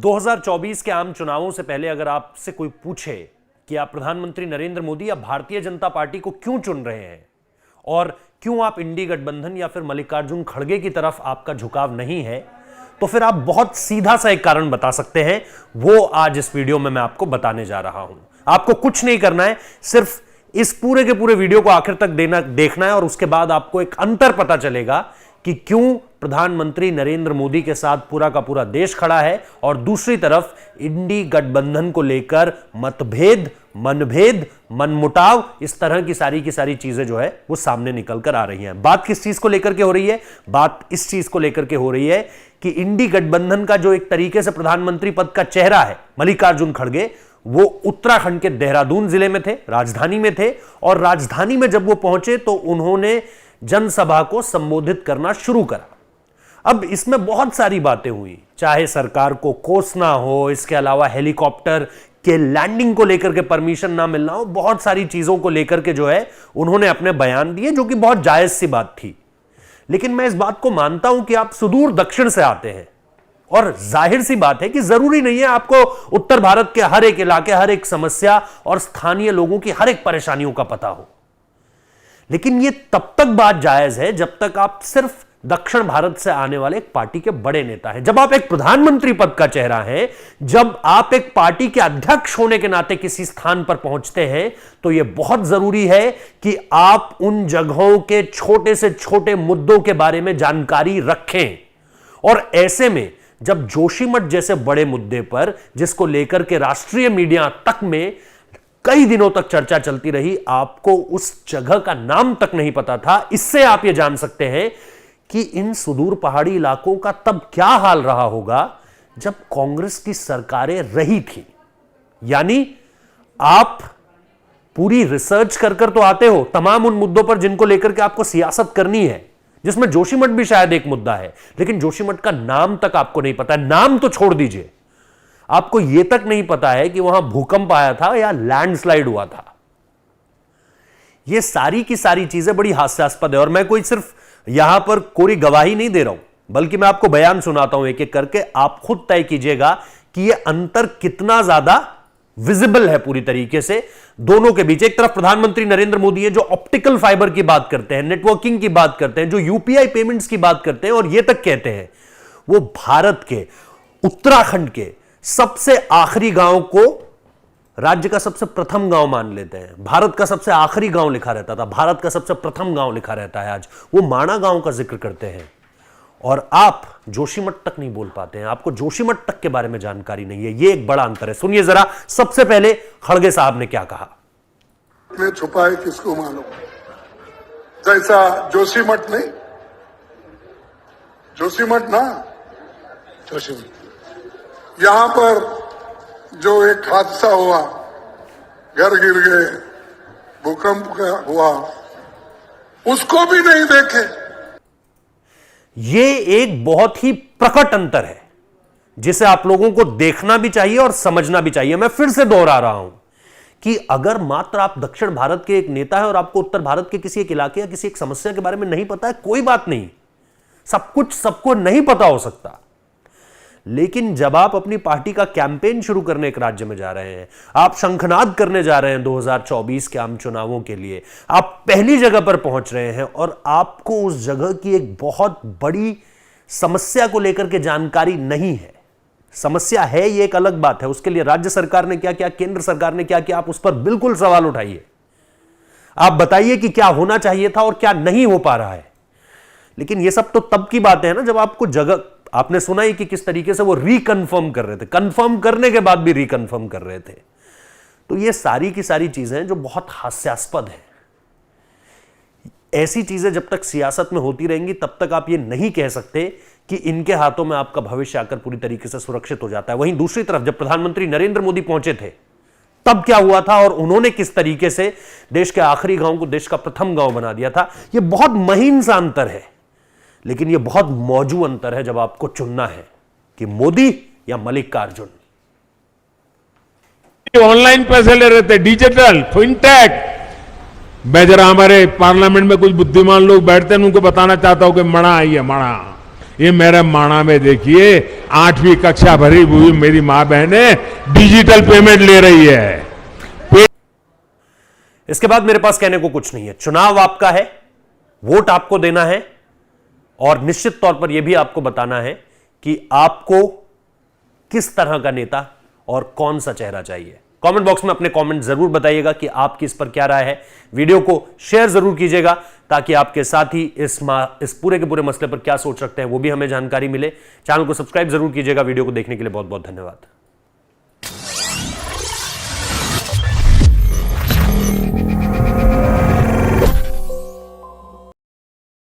2024 के आम चुनावों से पहले अगर आपसे कोई पूछे कि आप प्रधानमंत्री नरेंद्र मोदी या भारतीय जनता पार्टी को क्यों चुन रहे हैं और क्यों आप इंडी गठबंधन या फिर मल्लिकार्जुन खड़गे की तरफ आपका झुकाव नहीं है, तो फिर आप बहुत सीधा सा एक कारण बता सकते हैं। वो आज इस वीडियो में मैं आपको बताने जा रहा हूं। आपको कुछ नहीं करना है, सिर्फ इस पूरे के पूरे वीडियो को आखिर तक देखना है और उसके बाद आपको एक अंतर पता चलेगा कि क्यों प्रधानमंत्री नरेंद्र मोदी के साथ पूरा का पूरा देश खड़ा है और दूसरी तरफ इंडी गठबंधन को लेकर मतभेद, मनभेद, मनमुटाव, इस तरह की सारी चीजें जो है वो सामने निकल कर आ रही हैं। बात किस चीज को लेकर के हो रही है? बात इस चीज को लेकर के हो रही है कि इंडी गठबंधन का जो एक तरीके से प्रधानमंत्री पद का चेहरा है मल्लिकार्जुन खड़गे, वो उत्तराखंड के देहरादून जिले में थे, राजधानी में थे, और राजधानी में जब वो पहुंचे तो उन्होंने जनसभा को संबोधित करना शुरू करा। अब इसमें बहुत सारी बातें हुई, चाहे सरकार को कोसना हो, इसके अलावा हेलीकॉप्टर के लैंडिंग को लेकर के परमिशन ना मिलना हो, बहुत सारी चीजों को लेकर के जो है उन्होंने अपने बयान दिए, जो कि बहुत जायज सी बात थी। लेकिन मैं इस बात को मानता हूं कि आप सुदूर दक्षिण से आते हैं और जाहिर सी बात है कि जरूरी नहीं है आपको उत्तर भारत के हर एक इलाके, हर एक समस्या और स्थानीय लोगों की हर एक परेशानियों का पता हो। लेकिन यह तब तक बात जायज है जब तक आप सिर्फ दक्षिण भारत से आने वाले एक पार्टी के बड़े नेता हैं। जब आप एक प्रधानमंत्री पद का चेहरा हैं, जब आप एक पार्टी के अध्यक्ष होने के नाते किसी स्थान पर पहुंचते हैं, तो यह बहुत जरूरी है कि आप उन जगहों के छोटे से छोटे मुद्दों के बारे में जानकारी रखें। और ऐसे में जब जोशीमठ जैसे बड़े मुद्दे पर, जिसको लेकर के राष्ट्रीय मीडिया तक में कई दिनों तक चर्चा चलती रही, आपको उस जगह का नाम तक नहीं पता था, इससे आप यह जान सकते हैं कि इन सुदूर पहाड़ी इलाकों का तब क्या हाल रहा होगा जब कांग्रेस की सरकारें रही थी। यानी आप पूरी रिसर्च कर तो आते हो तमाम उन मुद्दों पर जिनको लेकर के आपको सियासत करनी है, जिसमें जोशीमठ भी शायद एक मुद्दा है, लेकिन जोशीमठ का नाम तक आपको नहीं पता है। नाम तो छोड़ दीजिए, आपको यह तक नहीं पता है कि वहां भूकंप आया था या लैंडस्लाइड हुआ था। यह सारी की सारी चीजें बड़ी हास्यास्पद है और मैं कोई सिर्फ यहां पर कोई गवाही नहीं दे रहा हूं, बल्कि मैं आपको बयान सुनाता हूं एक एक करके। आप खुद तय कीजिएगा कि यह अंतर कितना ज्यादा विजिबल है पूरी तरीके से दोनों के बीच। एक तरफ प्रधानमंत्री नरेंद्र मोदी है जो ऑप्टिकल फाइबर की बात करते हैं, नेटवर्किंग की बात करते हैं, जो यूपीआई पेमेंट्स की बात करते हैं, और यह तक कहते हैं वो भारत के उत्तराखंड के सबसे आखिरी गांव को राज्य का सबसे प्रथम गांव मान लेते हैं। भारत का सबसे आखिरी गांव लिखा रहता था, भारत का सबसे प्रथम गांव लिखा रहता है, आज वो माणा गांव का जिक्र करते हैं। और आप जोशीमठ तक नहीं बोल पाते हैं, आपको जोशीमठ तक के बारे में जानकारी नहीं है। यह एक बड़ा अंतर है। सुनिए जरा, सबसे पहले खड़गे साहब ने क्या कहा। में छुपा है किसको मालूम, जैसा जोशीमठ नहीं, जोशीमठ ना, जोशीमठ यहां पर जो एक हादसा हुआ, घर गिर गए, भूकंप का हुआ, उसको भी नहीं देखे। यह एक बहुत ही प्रकट अंतर है जिसे आप लोगों को देखना भी चाहिए और समझना भी चाहिए। मैं फिर से दोहरा रहा हूं कि अगर मात्र आप दक्षिण भारत के एक नेता है और आपको उत्तर भारत के किसी एक इलाके या किसी एक समस्या के बारे में नहीं पता है, कोई बात नहीं, सब कुछ सबको नहीं पता हो सकता। लेकिन जब आप अपनी पार्टी का कैंपेन शुरू करने एक राज्य में जा रहे हैं, आप शंखनाद करने जा रहे हैं 2024 के आम चुनावों के लिए, आप पहली जगह पर पहुंच रहे हैं और आपको उस जगह की एक बहुत बड़ी समस्या को लेकर के जानकारी नहीं है। समस्या है, ये एक अलग बात है, उसके लिए राज्य सरकार ने क्या किया, केंद्र सरकार ने क्या किया, आप उस पर बिल्कुल सवाल उठाइए। आप बताइए कि क्या होना चाहिए था और क्या नहीं हो पा रहा है। लेकिन ये सब तो तब की बातें हैं ना जब आपको जगह, आपने सुना ही कि किस तरीके से वो रिकन्फर्म कर रहे थे, कंफर्म करने के बाद भी रिकन्फर्म कर रहे थे। तो ये सारी की सारी चीजें हैं जो बहुत हास्यास्पद हैं। ऐसी चीजें जब तक सियासत में होती रहेंगी तब तक आप ये नहीं कह सकते कि इनके हाथों में आपका भविष्य आकर पूरी तरीके से सुरक्षित हो जाता है। वहीं दूसरी तरफ जब प्रधानमंत्री नरेंद्र मोदी पहुंचे थे तब क्या हुआ था और उन्होंने किस तरीके से देश के आखिरी गांव को देश का प्रथम गांव बना दिया था। यह बहुत महीन सा अंतर है, लेकिन यह बहुत मौजूद अंतर है जब आपको चुनना है कि मोदी या मल्लिकार्जुन। ऑनलाइन पैसे ले रहे थे, डिजिटल फिनटेक। मैं जरा हमारे पार्लियामेंट में कुछ बुद्धिमान लोग बैठते हैं, उनको बताना चाहता हूं कि मणा आई है, मणा ये मेरे माणा में देखिए 8वीं कक्षा भरी हुई मेरी मां बहनें डिजिटल पेमेंट ले रही है। इसके बाद मेरे पास कहने को कुछ नहीं है। चुनाव आपका है, वोट आपको देना है और निश्चित तौर पर यह भी आपको बताना है कि आपको किस तरह का नेता और कौन सा चेहरा चाहिए। कमेंट बॉक्स में अपने कमेंट जरूर बताइएगा कि आपकी इस पर क्या राय है। वीडियो को शेयर जरूर कीजिएगा ताकि आपके साथी इस पूरे के पूरे मसले पर क्या सोच रखते हैं वो भी हमें जानकारी मिले। चैनल को सब्सक्राइब जरूर कीजिएगा। वीडियो को देखने के लिए बहुत बहुत धन्यवाद।